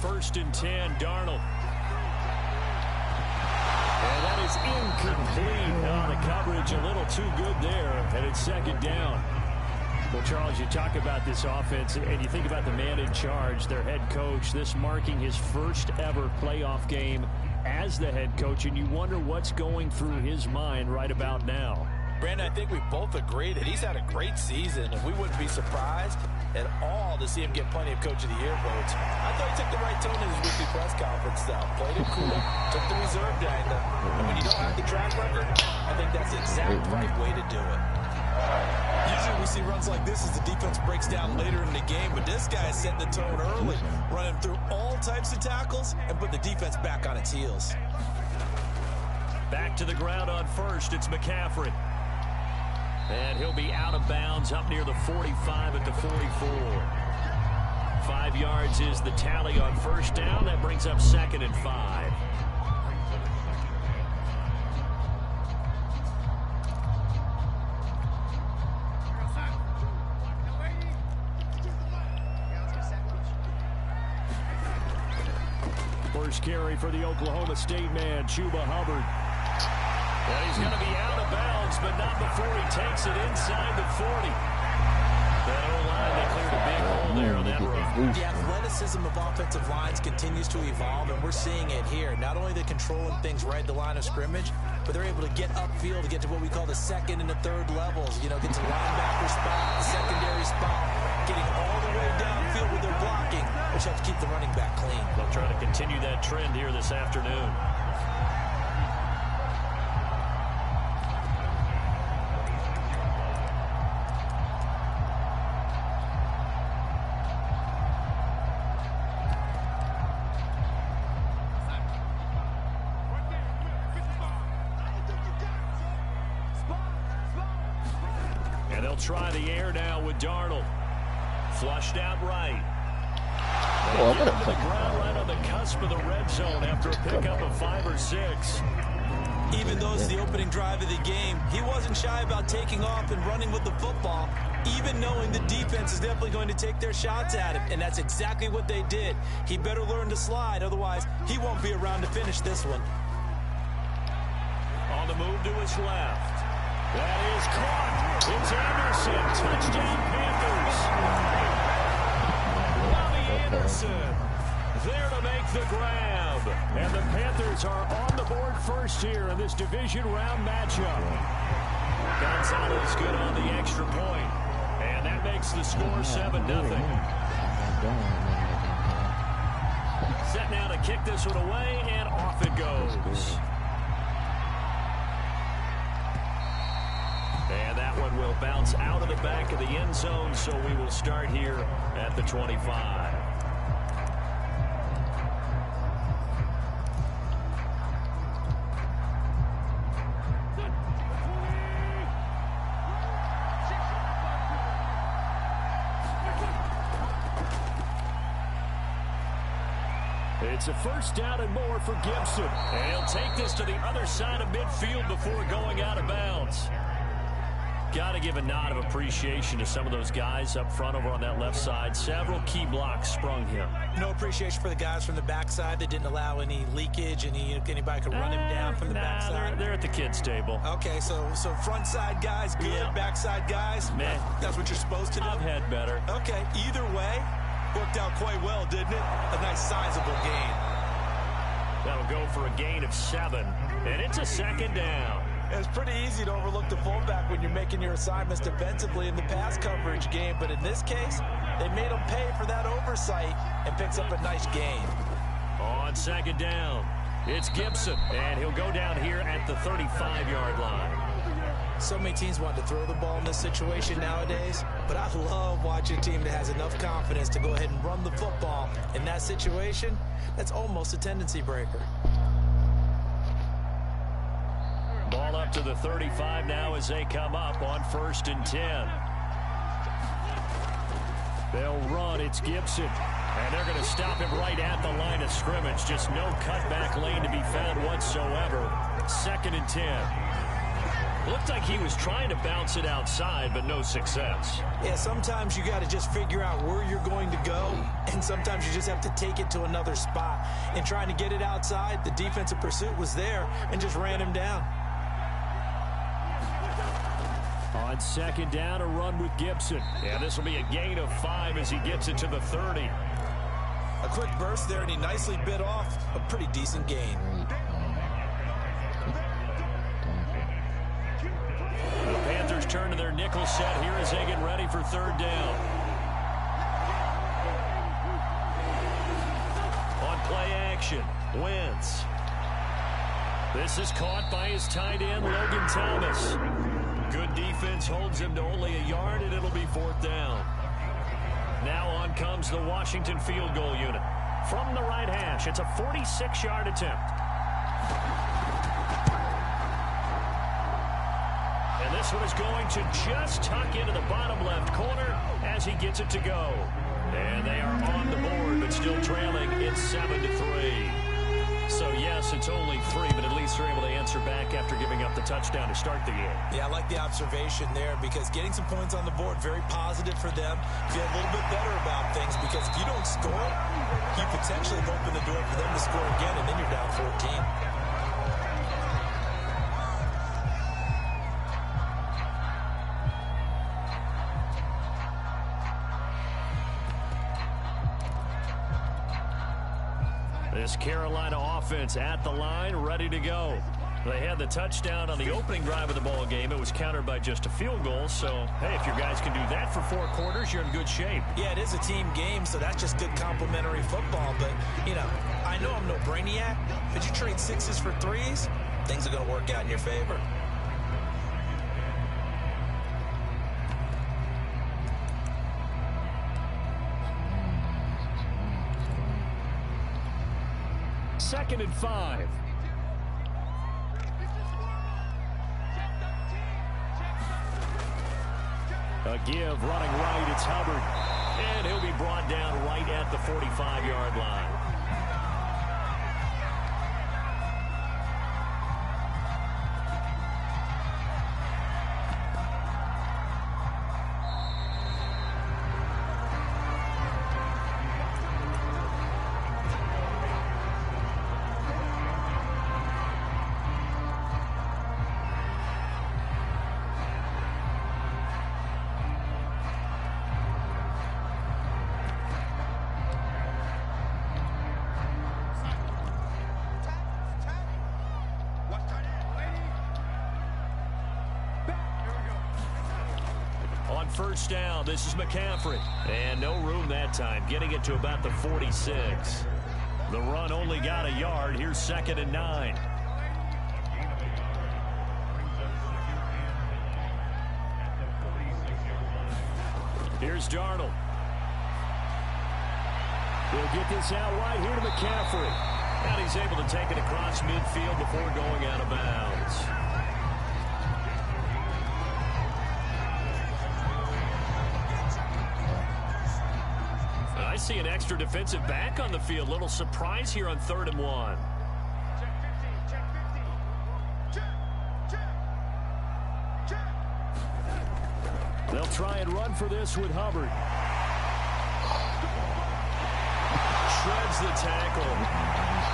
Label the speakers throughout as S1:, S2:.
S1: first and 10. Darnold. And that is incomplete. Oh, the coverage a little too good there, and it's second down. Well, Charles, you talk about this offense, and you think about the man in charge, their head coach, this marking his first ever playoff game as the head coach, and you wonder what's going through his mind right about now.
S2: Brandon, I think we both agree that he's had a great season, and we wouldn't be surprised at all to see him get plenty of Coach of the Year votes. I thought he took the right tone in his weekly press conference, though. Played it cool, took the reserve dagger. And when you don't have the track record, I think that's the exact right way to do it.
S3: Usually we see runs like this as the defense breaks down later in the game, but this guy is setting the tone early, running through all types of tackles and put the defense back on its heels.
S1: Back to the ground on first, it's McCaffrey. And he'll be out of bounds up near the 45 at the 44. 5 yards is the tally on first down. That brings up second and 5. First carry for the Oklahoma State man, Chuba Hubbard. And he's going to be out of bounds, but not before he takes it inside the 40. That O-line, they cleared a big hole there on that run.
S2: The athleticism of offensive lines continues to evolve, and we're seeing it here. Not only are they controlling things right at the line of scrimmage, but they're able to get upfield to get to what we call the second and the third levels. You know, get to linebacker spot, the secondary spot, getting all the way downfield with their blocking, which helps keep the running back clean.
S1: They'll try to continue that trend here this afternoon. And they'll try the air now with Darnold. Flushed out right.
S4: Oh,
S1: They get him to the ground right on the cusp of the red zone after a pickup of 5 or 6.
S3: Even though it's the opening drive of the game, he wasn't shy about taking off and running with the football, even knowing the defense is definitely going to take their shots at him, and that's exactly what they did. He better learn to slide, otherwise he won't be around to finish this one.
S1: On the move to his left. That is caught. It's Anderson. Touchdown, Panthers. Bobby Anderson there to make the grab. And the Panthers are on the board first here in this division round matchup. Gonzalez good on the extra point. And that makes the score 7-0. Set now to kick this one away, and off it goes. And that one will bounce out of the back of the end zone, so we will start here at the 25. It's a first down and more for Gibson. And he'll take this to the other side of midfield before going out of bounds. Got to give a nod of appreciation to some of those guys up front over on that left side. Several key blocks sprung him.
S2: No appreciation for the guys from the backside that didn't allow any leakage, anybody could run him down from the backside.
S1: They're at the kids' table.
S2: Okay, so front side guys good, yeah. Backside guys,
S1: man,
S2: that's what you're supposed to do.
S1: I've had better.
S2: Okay, either way, worked out quite well, didn't it? A nice sizable gain.
S1: That'll go for a gain of 7, and it's a second down.
S2: It's pretty easy to overlook the fullback when you're making your assignments defensively in the pass coverage game, but in this case, they made him pay for that oversight and picks up a nice gain.
S1: On second down, it's Gibson, and he'll go down here at the 35-yard line.
S2: So many teams want to throw the ball in this situation nowadays, but I love watching a team that has enough confidence to go ahead and run the football. In that situation, that's almost a tendency breaker.
S1: Ball up to the 35 now as they come up on 1st and 10. They'll run. It's Gibson. And they're going to stop him right at the line of scrimmage. Just no cutback lane to be found whatsoever. 2nd and 10. Looked like he was trying to bounce it outside, but no success.
S2: Yeah, sometimes you got to just figure out where you're going to go, and sometimes you just have to take it to another spot. And trying to get it outside, the defensive pursuit was there and just ran him down.
S1: On second down, a run with Gibson. Yeah, this will be a gain of 5 as he gets it to the 30.
S2: A quick burst there, and he nicely bit off a pretty decent gain.
S1: The Panthers turn to their nickel set here as they get ready for third down. On play action, Wentz. This is caught by his tight end, Logan Thomas. Good defense holds him to only a yard, and it'll be fourth down. Now on comes the Washington field goal unit. From the right hash, it's a 46-yard attempt. And this one is going to just tuck into the bottom left corner as he gets it to go. And they are on the board, but still trailing. It's 7-3. So, yes, it's only 3, but at least they're able to answer back after giving up the touchdown to start the game.
S2: Yeah, I like the observation there because getting some points on the board, very positive for them. Feel a little bit better about things because if you don't score, you potentially open the door for them to score again, and then you're down 14.
S1: This Carolina offense at the line, ready to go. They had the touchdown on the opening drive of the ball game. It was countered by just a field goal. So, hey, if your guys can do that for 4 quarters, you're in good shape.
S2: Yeah, it is a team game, so that's just good complimentary football. But, you know, I know I'm no brainiac, but you trade 6s for 3s, things are going to work out in your favor.
S1: Second and 5. A give running right, it's Hubbard. And he'll be brought down right at the 45-yard line. First down, this is McCaffrey. And no room that time, getting it to about the 46. The run only got a yard. Here's second and 9. Here's Darnold. They'll get this out right here to McCaffrey. And he's able to take it across midfield before going out of bounds. I see an extra defensive back on the field. Little surprise here on 3rd and 1. They'll try and run for this with Hubbard. Shreds the tackle.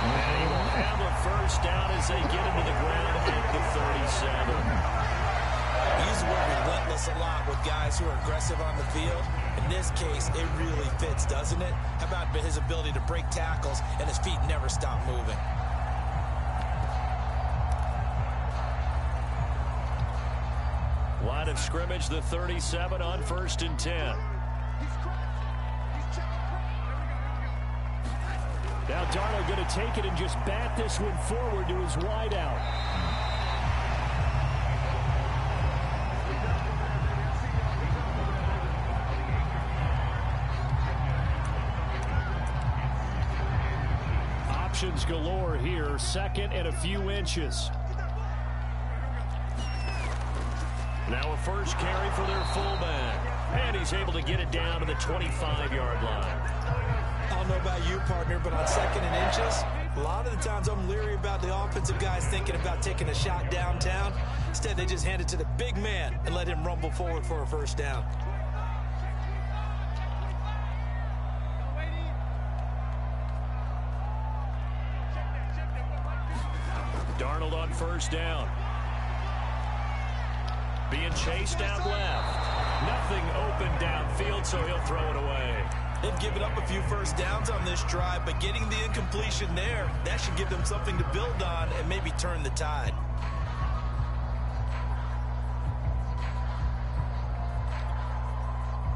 S1: And he will have a first down as they get him to the ground at the 37.
S2: Use the word relentless a lot with guys who are aggressive on the field. In this case, it really fits, doesn't it? How about his ability to break tackles and his feet never stop moving?
S1: Line of scrimmage, the 37 on 1st and 10. Now Darnold going to take it and just bat this one forward to his wideout. Options galore here, second and a few inches. Now a first carry for their fullback. And he's able to get it down to the 25-yard line.
S2: I don't know about you, partner, but on 2nd and inches,
S3: A lot of the times I'm leery about the offensive guys thinking about taking a shot downtown. Instead, they just hand it to the big man and let him rumble forward for a first down.
S1: Darnold on first down. Being chased out left. Nothing open downfield, so he'll throw it away.
S3: They've given up a few first downs on this drive, but getting the incompletion there, that should give them something to build on and maybe turn the tide.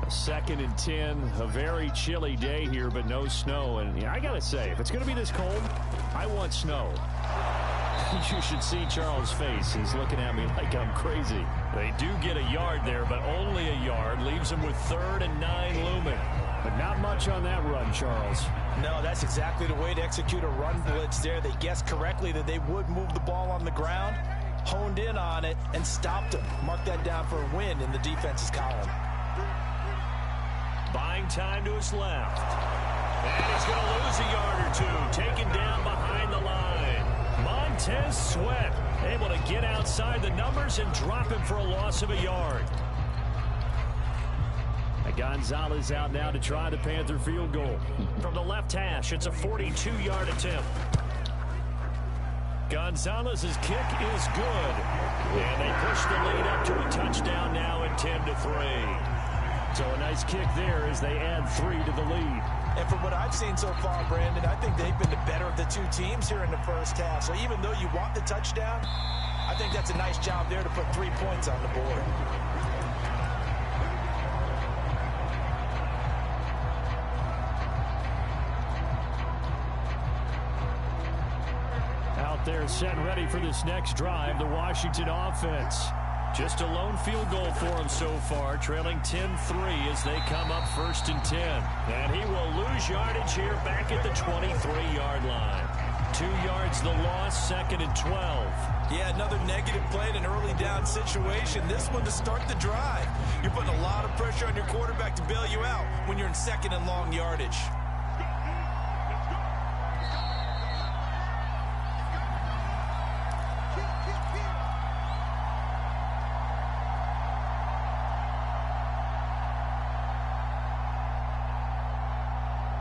S1: A 2nd and 10, a very chilly day here, but no snow. And I got to say, if it's going to be this cold, I want snow. You should see Charles' face. He's looking at me like I'm crazy. They do get a yard there, but only a yard. Leaves them with 3rd and 9 looming. But not much on that run, Charles.
S3: No, that's exactly the way to execute a run blitz there. They guessed correctly that they would move the ball on the ground, honed in on it, and stopped them. Mark that down for a win in the defense's column.
S1: Buying time to his left. And he's going to lose a yard or two. Taken down behind the line. Montez Sweat able to get outside the numbers and drop him for a loss of a yard. Gonzalez out now to try the Panther field goal. From the left hash, it's a 42-yard attempt. Gonzalez's kick is good. And they push the lead up to a touchdown now at 10-3. So a nice kick there as they add 3 to the lead.
S3: And from what I've seen so far, Brandon, I think they've been the better of the two teams here in the first half. So even though you want the touchdown, I think that's a nice job there to put 3 points on the board.
S1: Out there set and ready for this next drive, the Washington offense. Just a lone field goal for him so far, trailing 10-3 as they come up 1st and 10. And he will lose yardage here back at the 23-yard line. 2 yards the loss, 2nd and 12.
S3: Yeah, another negative play in an early down situation. This one to start the drive. You're putting a lot of pressure on your quarterback to bail you out when you're in 2nd and long yardage.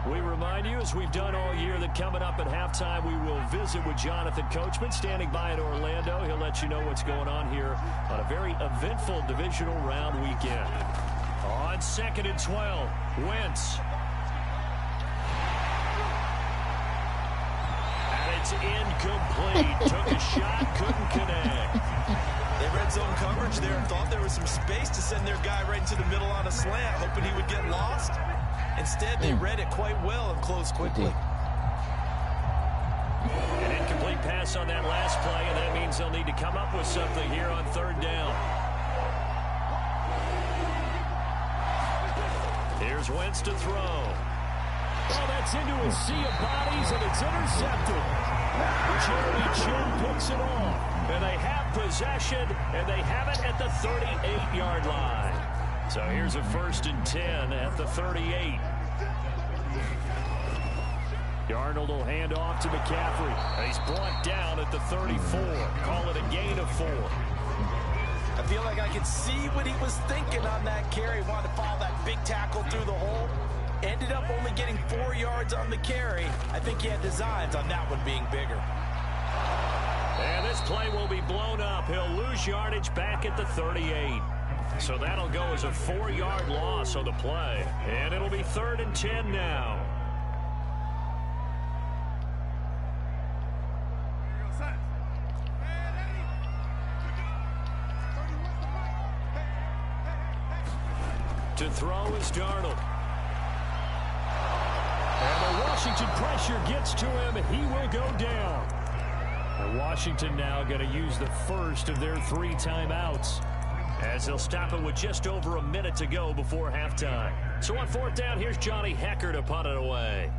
S1: We remind you, as we've done all year, that coming up at halftime, we will visit with Jonathan Coachman, standing by in Orlando. He'll let you know what's going on here on a very eventful divisional round weekend. On 2nd and 12, Wentz. And it's incomplete. Took a shot, couldn't connect.
S3: They red zone coverage there and thought there was some space to send their guy right into the middle on a slant, hoping he would get lost. Instead, they read it quite well and closed quickly.
S1: An incomplete pass on that last play, and that means they'll need to come up with something here on 3rd down. Here's Wentz to throw. Oh, that's into a sea of bodies, and it's intercepted. Jeremy Chin picks it off. And they have possession, and they have it at the 38-yard line. So here's a 1st and 10 at the 38. Darnold will hand off to McCaffrey. He's brought down at the 34. Call it a gain of 4.
S3: I feel like I could see what he was thinking on that carry. Wanted to follow that big tackle through the hole. Ended up only getting 4 yards on the carry. I think he had designs on that one being bigger.
S1: And this play will be blown up. He'll lose yardage back at the 38. So that'll go as a 4-yard loss on the play. And it'll be 3rd and 10 now. To throw is Darnold. And the Washington pressure gets to him. He will go down. And Washington now going to use the first of their 3 timeouts, as they'll stop it with just over a minute to go before halftime. So on 4th down, here's Johnny Hecker to punt it away.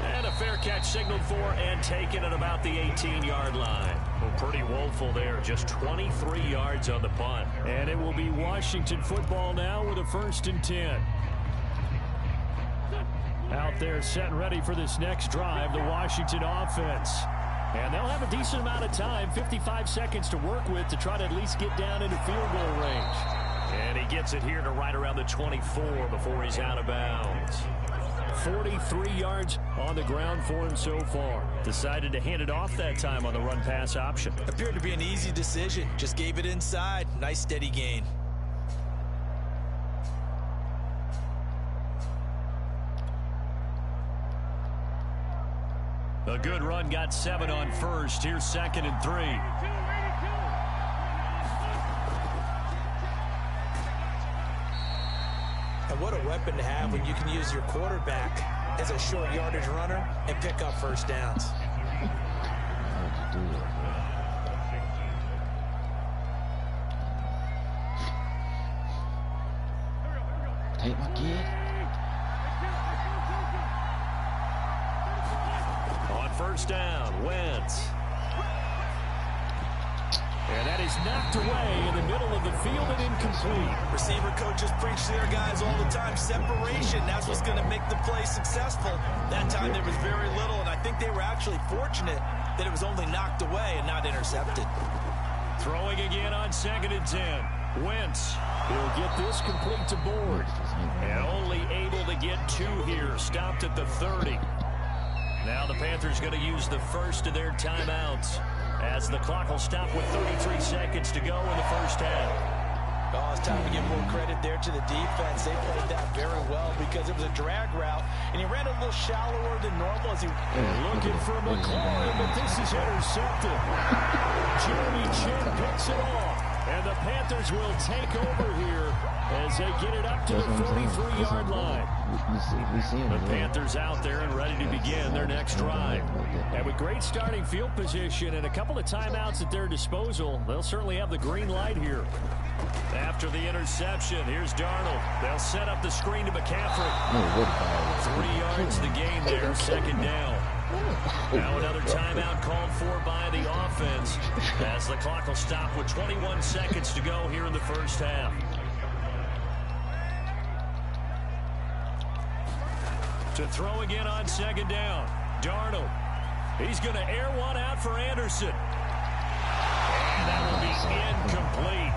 S1: And a fair catch signaled for and taken at about the 18-yard line. Well, pretty woeful there. Just 23 yards on the punt. And it will be Washington football now with a 1st and 10. Out there set and ready for this next drive, the Washington offense. And they'll have a decent amount of time, 55 seconds to work with to try to at least get down into field goal range. And he gets it here to right around the 24 before he's out of bounds. 43 yards on the ground for him so far. Decided to hand it off that time on the run-pass option.
S2: Appeared to be an easy decision. Just gave it inside. Nice steady gain.
S1: A good run, got 7 on first. Here's 2nd and 3.
S2: And what a weapon to have when you can use your quarterback as a short yardage runner and pick up first downs.
S4: Take my kid.
S1: On 1st down, Wentz. And that is knocked away in the middle of the field and incomplete.
S2: Receiver coaches preach to their guys all the time. Separation, that's what's going to make the play successful. That time there was very little, and I think they were actually fortunate that it was only knocked away and not intercepted.
S1: Throwing again on 2nd and 10. Wentz will get this complete to board. And only able to get 2 here. Stopped at the 30. Now the Panthers going to use the first of their timeouts as the clock will stop with 33 seconds to go in the 1st half.
S2: Oh, it's time to give more credit there to the defense. They played that very well because it was a drag route, and he ran a little shallower than normal as he
S1: looking for McLaurin, but this is intercepted. Jeremy Chin picks it off, and the Panthers will take over here as they get it up to the 43-yard line. The Panthers out there and ready to begin their next drive. And with great starting field position and a couple of timeouts at their disposal, they'll certainly have the green light here. After the interception, here's Darnold. They'll set up the screen to McCaffrey. 3 yards to gain there, 2nd down. Now another timeout called for by the offense as the clock will stop with 21 seconds to go here in the 1st half. To throw again on 2nd down. Darnold. He's going to air one out for Anderson. And that will be incomplete.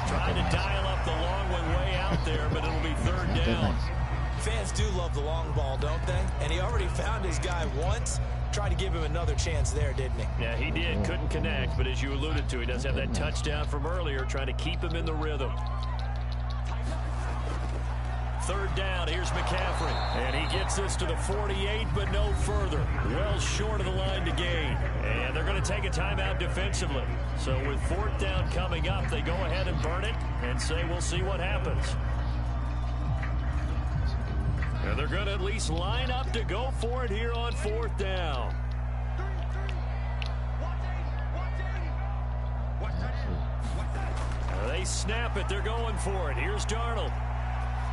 S1: Trying to dial up the long one way out there, but it'll be 3rd down.
S2: Fans do love the long ball, don't they? And he already found his guy once. Tried to give him another chance there, didn't he?
S1: Yeah, he did. Couldn't connect, but as you alluded to, he does have that touchdown from earlier, trying to keep him in the rhythm. 3rd down, here's McCaffrey. And he gets this to the 48, but no further. Well short of the line to gain. And they're going to take a timeout defensively. So with 4th down coming up, they go ahead and burn it and say we'll see what happens. And they're going to at least line up to go for it here on 4th down. They snap it. They're going for it. Here's Darnold.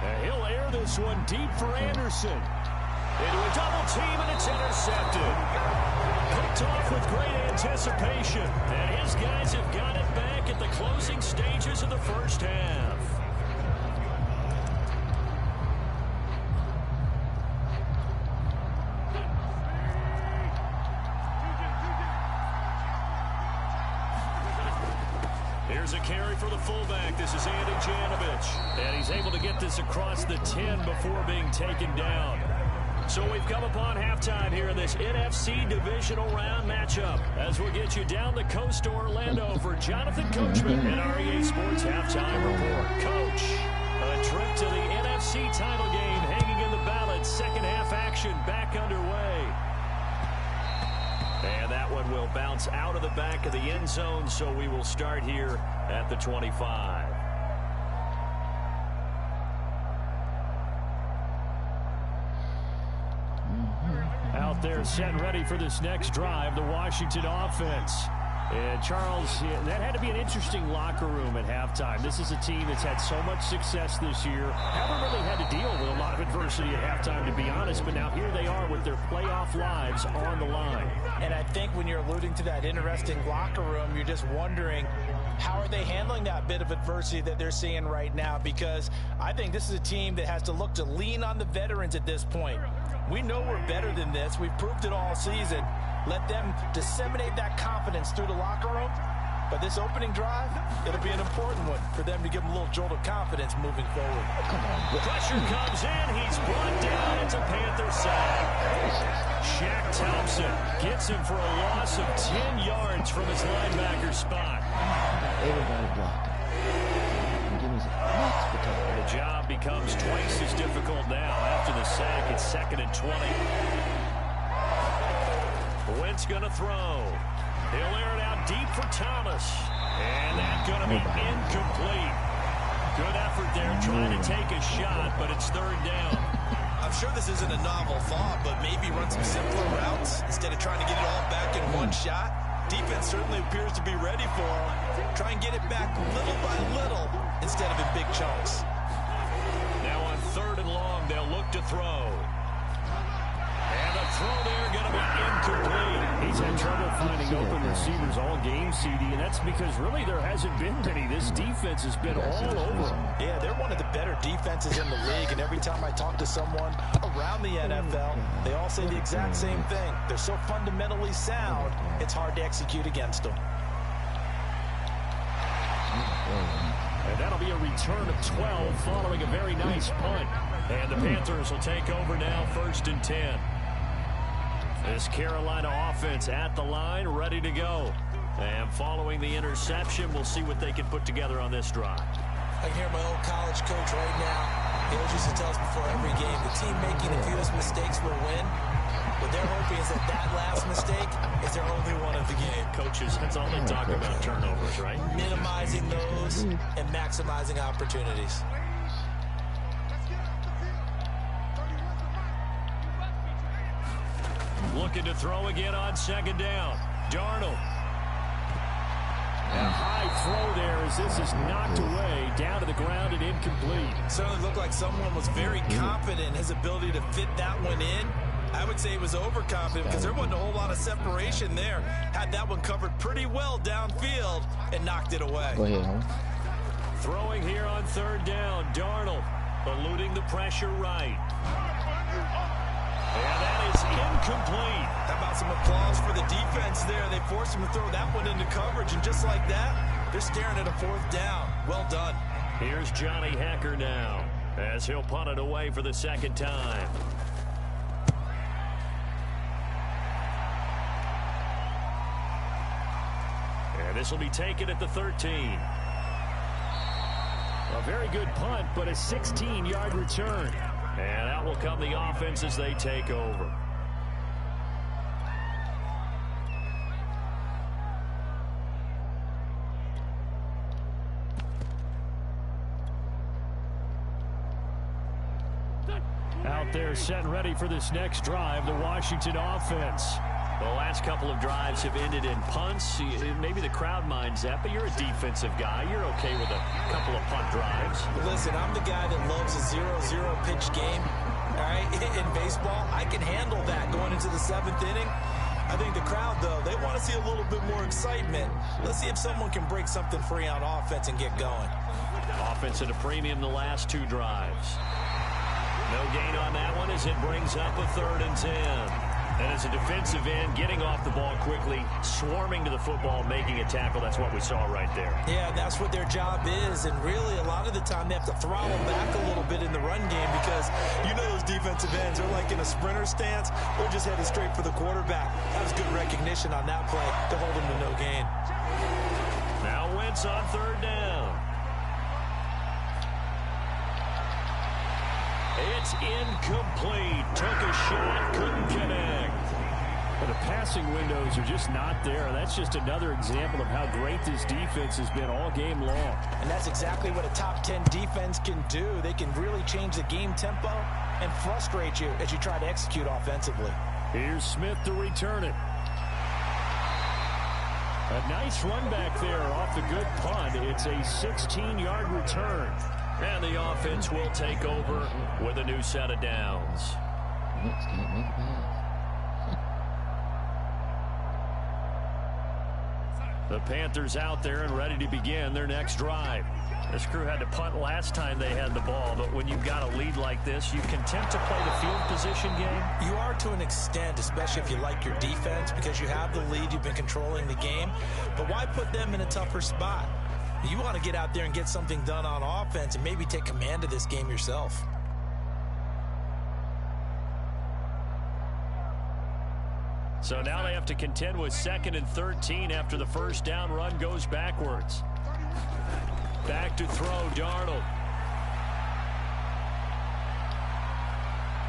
S1: And he'll air this one deep for Anderson. Into a double team, and it's intercepted. Picked off with great anticipation. And his guys have got it back at the closing stages of the 1st half. Here's a carry for the fullback. This is Andy Janovich. And he's able to get this across the 10 before being taken down. So we've come upon halftime here in this NFC Divisional Round matchup as we'll get you down the coast to Orlando for Jonathan Coachman and REA Sports Halftime Report. Coach, a trip to the NFC title game hanging in the balance. 2nd half action back underway. And that one will bounce out of the back of the end zone, so we will start here at the 25. Out there set and ready for this next drive, the Washington offense. And Charles, that had to be an interesting locker room at halftime. This is a team that's had so much success this year. Haven't really had to deal with a lot of adversity at halftime, to be honest. But now here they are with their playoff lives on the line.
S2: And I think when you're alluding to that interesting locker room, you're just wondering, how are they handling that bit of adversity that they're seeing right now? Because I think this is a team that has to look to lean on the veterans at this point. We know we're better than this. We've proved it all season. Let them disseminate that confidence through the locker room. But this opening drive, it'll be an important one for them to give them a little jolt of confidence moving forward.
S1: Pressure comes in. He's brought down. It's a Panther sack. Shaq Thompson gets him for a loss of 10 yards from his linebacker spot.
S4: Everybody blocking.
S1: The job becomes twice as difficult now after the sack. It's 2nd and 20. Wentz going to throw. He'll air it out deep for Thomas. And that's going to be incomplete. Good effort there trying to take a shot, but it's 3rd down.
S3: I'm sure this isn't a novel thought, but maybe run some simpler routes instead of trying to get it all back in one shot. Defense certainly appears to be ready for him. Try and get it back little by little instead of in big chunks.
S1: Now on 3rd and long, they'll look to throw. And the throw there going to be incomplete. He's had trouble finding open receivers all game, CD, and that's because really there hasn't been many. This defense has been all over them.
S2: Yeah, they're one of the better defenses in the league, and every time I talk to someone around the NFL, they all say the exact same thing. They're so fundamentally sound, it's hard to execute against them.
S1: And that'll be a return of 12 following a very nice punt. And the Panthers will take over now, 1st and 10. This Carolina offense at the line, ready to go. And following the interception, we'll see what they can put together on this drive.
S2: I can hear my old college coach right now. He always used to tell us before every game, the team making the fewest mistakes will win. What they're hoping is that that last mistake is their only one of the game.
S1: Coaches, that's all they talk about, turnovers, right?
S2: Minimizing those and maximizing opportunities.
S1: Looking to throw again on 2nd down. Darnold. A high throw there as this is knocked away, down to the ground and incomplete.
S2: Certainly looked like someone was very confident in his ability to fit that one in. I would say he was overconfident because there wasn't a whole lot of separation there. Had that one covered pretty well downfield and knocked it away.
S4: Go ahead,
S1: Throwing here on 3rd down. Darnold eluding the pressure right. And that is incomplete.
S2: How about some applause for the defense there? They forced him to throw that one into coverage, and just like that, they're staring at a 4th down. Well done.
S1: Here's Johnny Hacker now as he'll punt it away for the 2nd time. And this will be taken at the 13. A very good punt, but a 16-yard return. And out will come the offense as they take over. Out there set and ready for this next drive, the Washington offense. The last couple of drives have ended in punts. Maybe the crowd minds that, but you're a defensive guy. You're okay with a couple of punt drives.
S2: Listen, I'm the guy that loves a 0-0 pitch game. All right, in baseball, I can handle that going into the 7th inning. I think the crowd, though, they want to see a little bit more excitement. Let's see if someone can break something free on offense and get going.
S1: Offense at a premium the last 2 drives. No gain on that one as it brings up a 3rd and 10. And as a defensive end, getting off the ball quickly, swarming to the football, making a tackle. That's what we saw right there.
S2: Yeah, that's what their job is. And really, a lot of the time, they have to throttle back a little bit in the run game because you know those defensive ends are like in a sprinter stance. They're just headed straight for the quarterback. That was good recognition on that play to hold them to no gain.
S1: Now Wentz on 3rd down. It's incomplete. Took a shot, couldn't connect. But the passing windows are just not there. That's just another example of how great this defense has been all game long.
S2: And that's exactly what a top 10 defense can do. They can really change the game tempo and frustrate you as you try to execute offensively.
S1: Here's Smith to return it. A nice run back there off the good punt. It's a 16-yard return. And the offense will take over with a new set of downs.
S4: Knicks can't make a pass.
S1: The Panthers out there and ready to begin their next drive. This crew had to punt last time they had the ball, but when you've got a lead like this, you content to play the field position game?
S2: You are to an extent, especially if you like your defense, because you have the lead, you've been controlling the game. But why put them in a tougher spot? You want to get out there and get something done on offense and maybe take command of this game yourself.
S1: So now they have to contend with 2nd and 13 after the first down run goes backwards. Back to throw, Darnold.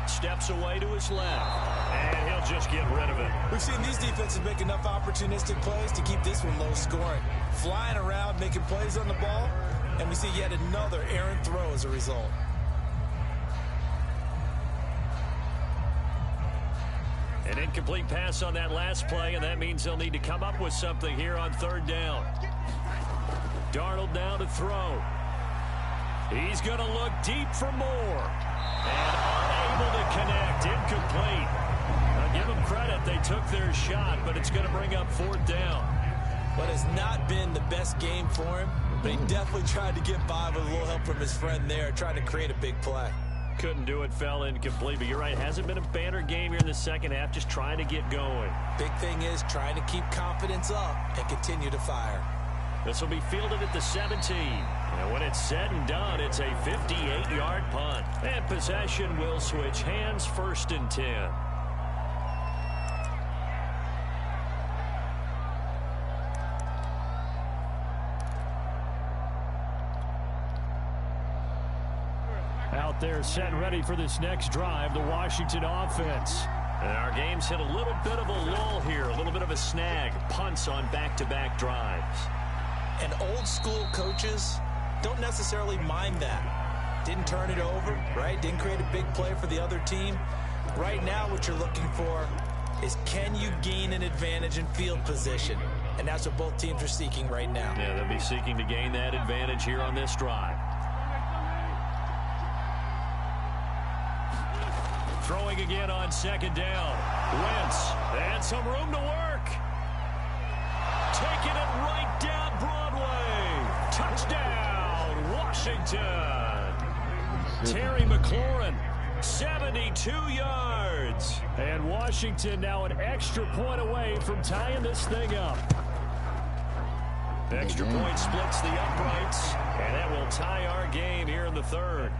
S1: Steps away to his left, and he'll just get rid of it.
S2: We've seen these defenses make enough opportunistic plays to keep this one low scoring. Flying around, making plays on the ball, and we see yet another errant throw as a result.
S1: An incomplete pass on that last play, and that means they'll need to come up with something here on 3rd down. Darnold now to throw. He's going to look deep for more. And unable to connect. Incomplete. I'll give them credit. They took their shot, but it's going to bring up 4th down.
S2: What has not been the best game for him, but he definitely tried to get by with a little help from his friend there, trying to create a big play.
S1: Couldn't do it, fell incomplete, but you're right. Hasn't been a banner game here in the second half, just trying to get going.
S2: Big thing is trying to keep confidence up and continue to fire.
S1: This will be fielded at the 17. And when it's said and done, it's a 58-yard punt. And possession will switch hands, 1st and 10. Out there set and ready for this next drive, the Washington offense. And our game's hit a little bit of a lull here, a little bit of a snag. Punts on back-to-back drives.
S2: And old school coaches don't necessarily mind that. Didn't turn it over, right? Didn't create a big play for the other team. Right now what you're looking for is, can you gain an advantage in field position? And that's what both teams are seeking right now.
S1: Yeah, they'll be seeking to gain that advantage here on this drive. Throwing again on 2nd down. Wentz, and some room to work. Taking it right down Broadway. Touchdown, Washington. Terry McLaurin, 72 yards. And Washington now an extra point away from tying this thing up. Extra point splits the uprights, and that will tie our game here in the 3rd.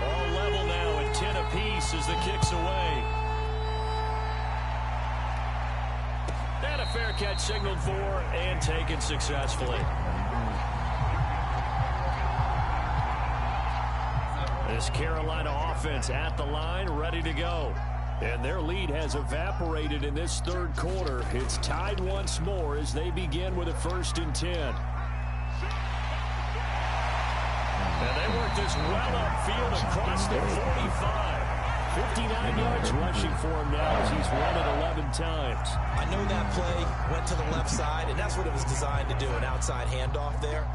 S1: All level now at 10 apiece as the kick's away. And a fair catch signaled for and taken successfully. This Carolina offense at the line, ready to go. And their lead has evaporated in this 3rd quarter. It's tied once more as they begin with a 1st and 10. And they work this well upfield across the 45. 59 yards rushing for him now as he's run it 11 times.
S2: I know that play went to the left side, and that's what it was designed to do, an outside handoff there.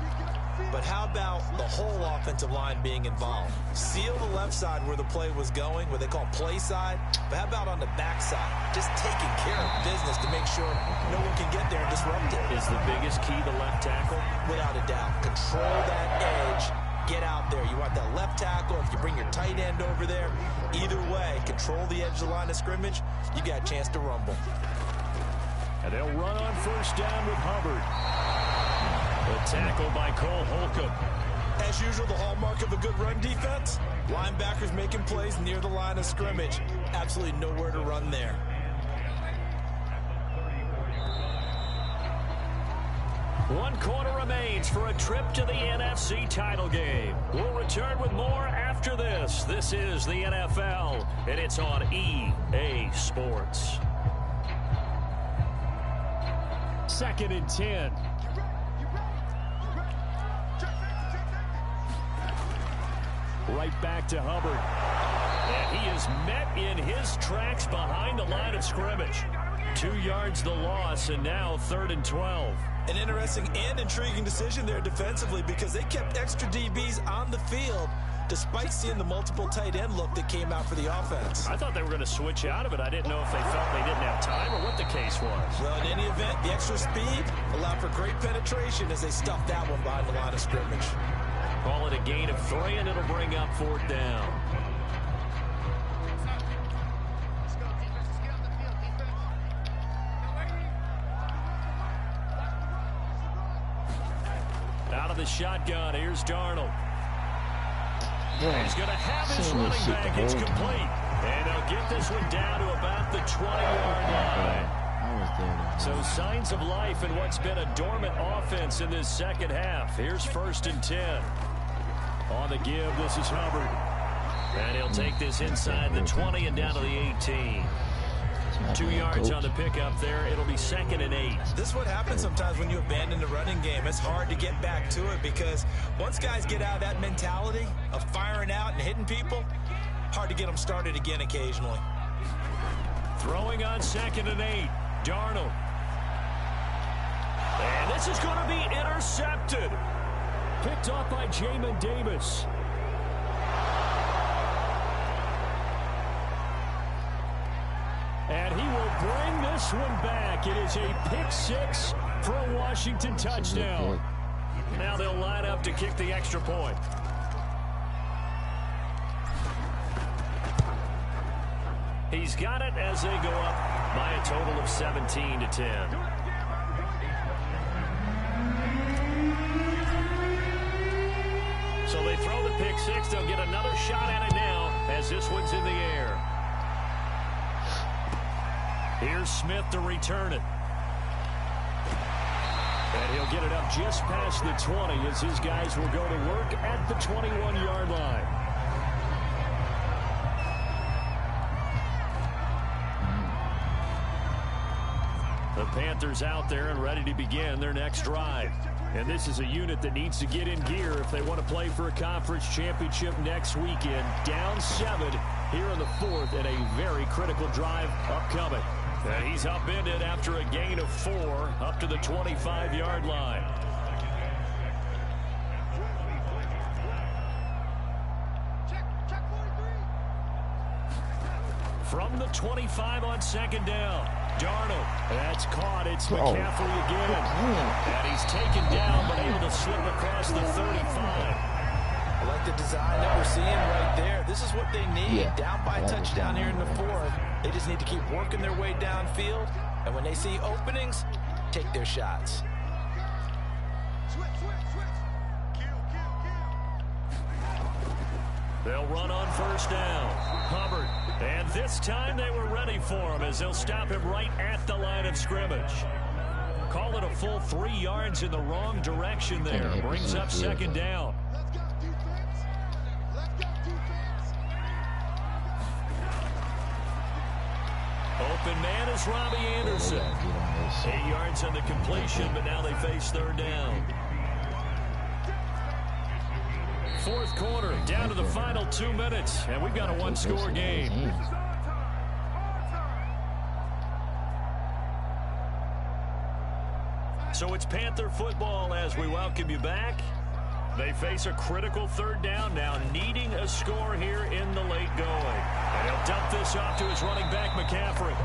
S2: But how about the whole offensive line being involved? Seal the left side where the play was going, what they call play side. But how about on the back side? Just taking care of business to make sure no one can get there and disrupt it.
S1: Is the biggest key the left tackle?
S2: Without a doubt. Control that edge. Get out there. You want that left tackle. If you bring your tight end over there, either way, control the edge of the line of scrimmage, you got a chance to rumble.
S1: And they'll run on 1st down with Hubbard. A tackle by Cole Holcomb.
S2: As usual, the hallmark of a good run defense, linebackers making plays near the line of scrimmage. Absolutely nowhere to run there.
S1: One quarter remains for a trip to the NFC title game. We'll return with more after this. This is the NFL, and it's on EA Sports. 2nd and 10. Right back to Hubbard. And he is met in his tracks behind the line of scrimmage. 2 yards the loss, and now 3rd and 12.
S3: An interesting and intriguing decision there defensively because they kept extra DBs on the field despite seeing the multiple tight end look that came out for the offense.
S1: I thought they were going to switch out of it. I didn't know if they felt they didn't have time or what the case was.
S3: Well, in any event, the extra speed allowed for great penetration as they stuffed that one behind the line of scrimmage.
S1: Call it a gain of 3, and it'll bring up 4th down. Out of the shotgun, here's Darnold. He's going to have his running back. It's complete. And they'll get this one down to about the 20-yard line. So signs of life in what's been a dormant offense in this second half. Here's 1st and 10. On the give, this is Hubbard. And he'll take this inside the 20 and down to the 18. 2 yards on the pickup there. It'll be 2nd and 8.
S3: This is what happens sometimes when you abandon the running game. It's hard to get back to it because once guys get out of that mentality of firing out and hitting people, hard to get them started again occasionally.
S1: Throwing on 2nd and 8. Darnold. And this is going to be intercepted. Picked off by Jamin Davis. And he will bring this one back. It is a pick 6 for a Washington touchdown. Now they'll line up to kick the extra point. He's got it as they go up by a total of 17-10. So they throw the pick 6. They'll get another shot at it now as this one's in the air. Here's Smith to return it. And he'll get it up just past the 20 as his guys will go to work at the 21-yard line. The Panthers out there and ready to begin their next drive. And this is a unit that needs to get in gear if they want to play for a conference championship next weekend. Down 7 here in the 4th and a very critical drive upcoming. And he's upended after a gain of 4 up to the 25-yard line. From the 25 on 2nd down. Darnold. That's caught. It's McCaffrey again. And he's taken down but able to slip across the 35.
S2: I like the design that we're seeing right there. This is what they need. Down by a touchdown here in the 4th. They just need to keep working their way downfield. And when they see openings, take their shots.
S1: They'll run on 1st down. Hubbard. And this time they were ready for him as they'll stop him right at the line of scrimmage. Call it a full 3 yards in the wrong direction there. Brings up 2nd down. Open man is Robbie Anderson. 8 yards on the completion, but now they face 3rd down. 4th quarter, down to the final 2 minutes, and we've got a 1-score game. So it's Panther football as we welcome you back. They face a critical 3rd down now, needing a score here in the late going. And he'll dump this off to his running back, McCaffrey.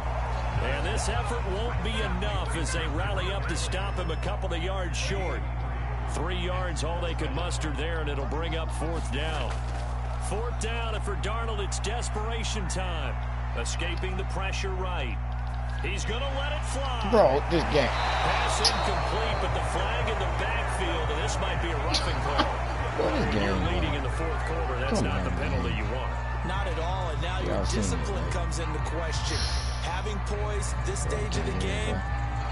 S1: And this effort won't be enough as they rally up to stop him a couple of yards short. 3 yards, all they could muster there, and it'll bring up 4th down. 4th down, and for Darnold, it's desperation time. Escaping the pressure right. He's going to let it fly.
S4: Bro, this game.
S1: Pass incomplete, but the flag in the backfield, and this might be a roughing call. When you're leading in the 4th quarter, that's not the penalty you want.
S3: Not at all, and now your discipline comes into question. Having poise this stage of the game,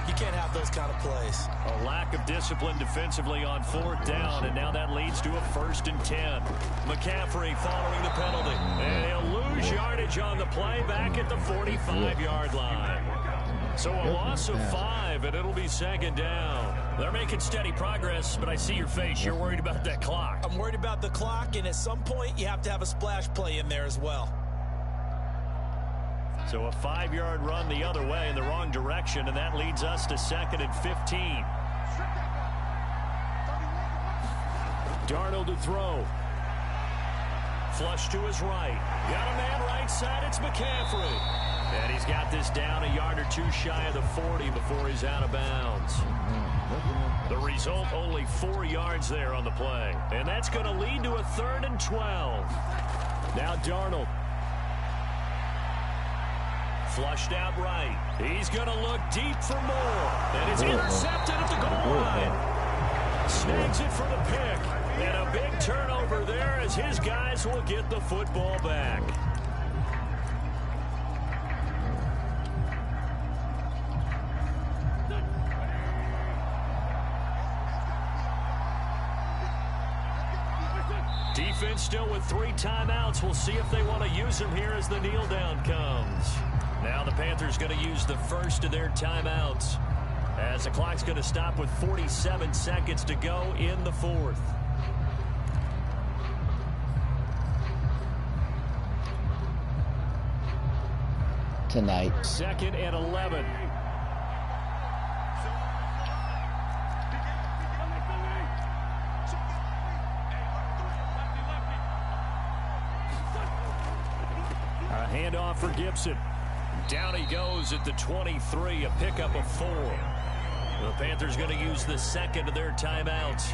S3: you can't have those kind of plays.
S1: A lack of discipline defensively on 4th down, and now that leads to a 1st and 10. McCaffrey following the penalty, and he'll lose yardage on the play back at the 45-yard line. So a loss of 5, and it'll be 2nd down. They're making steady progress, but I see your face. You're worried about that clock.
S3: I'm worried about the clock, and at some point, you have to have a splash play in there as well.
S1: So a 5-yard run the other way in the wrong direction, and that leads us to 2nd and 15. Darnold to throw. Flush to his right. Got a man right side. It's McCaffrey. And he's got this down a yard or two shy of the 40 before he's out of bounds. The result, only 4 yards there on the play. And that's going to lead to a 3rd and 12. Now Darnold. Flushed out right. He's going to look deep for more. And it's intercepted at the goal line. Snags it for the pick. And a big turnover there as his guys will get the football back. Defense still with 3 timeouts. We'll see if they want to use them here as the kneel down comes. Now the Panthers going to use the first of their timeouts as the clock's going to stop with 47 seconds to go in the 4th.
S4: Tonight.
S1: 2nd and 11. A handoff for Gibson. Down he goes at the 23, a pickup of 4. The Panthers going to use the 2nd of their timeouts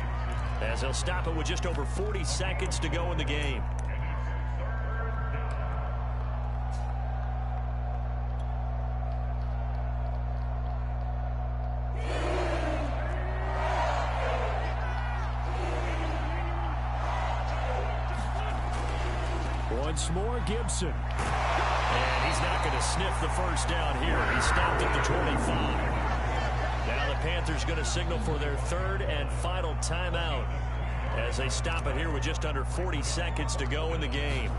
S1: as they'll stop it with just over 40 seconds to go in the game. Once more, Gibson. And he's not going to sniff the first down here. He stopped at the 25. Now the Panthers going to signal for their 3rd and final timeout as they stop it here with just under 40 seconds to go in the game.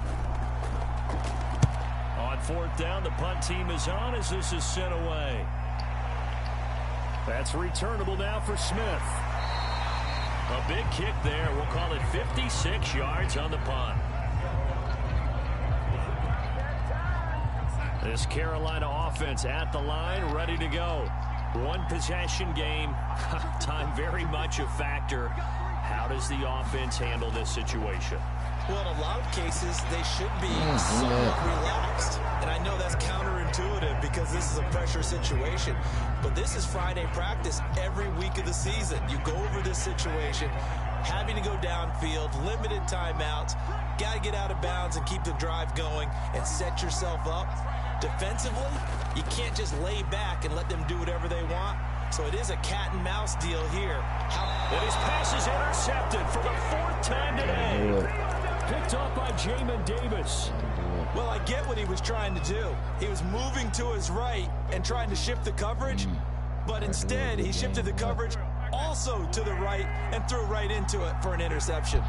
S1: On 4th down, the punt team is on as this is sent away. That's returnable now for Smith. A big kick there. We'll call it 56 yards on the punt. This Carolina offense at the line, ready to go. 1 possession game. Time very much a factor. How does the offense handle this situation?
S2: Well, in a lot of cases, they should be somewhat relaxed. And I know that's counterintuitive because this is a pressure situation. But this is Friday practice every week of the season. You go over this situation, having to go downfield, limited timeouts, got to get out of bounds and keep the drive going and set yourself up. Defensively, you can't just lay back and let them do whatever they want. So it is a cat and mouse deal here.
S1: And his pass is intercepted for the 4th time today. Picked up by Jamin Davis.
S2: Well, I get what he was trying to do. He was moving to his right and trying to shift the coverage. But instead, he shifted the coverage also to the right and threw right into it for an interception.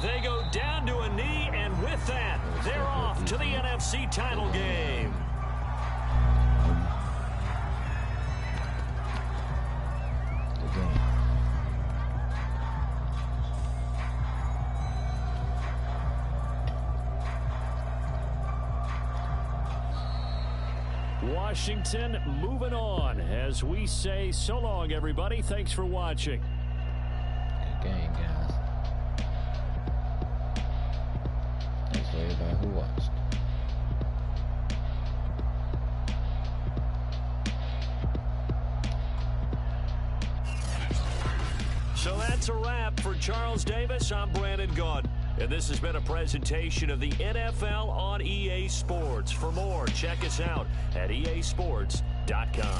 S1: They go down to a knee, and with that, they're off to the NFC title game. Washington moving on as we say so long, everybody. Thanks for watching.
S4: Good game, guys. Thanks to everybody who watched.
S1: So that's a wrap for Charles Davis. I'm Brandon Gunn. And this has been a presentation of the NFL on EA Sports. For more, check us out at easports.com.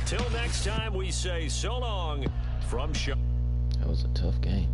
S1: Till next time, we say so long from That
S4: was a tough game.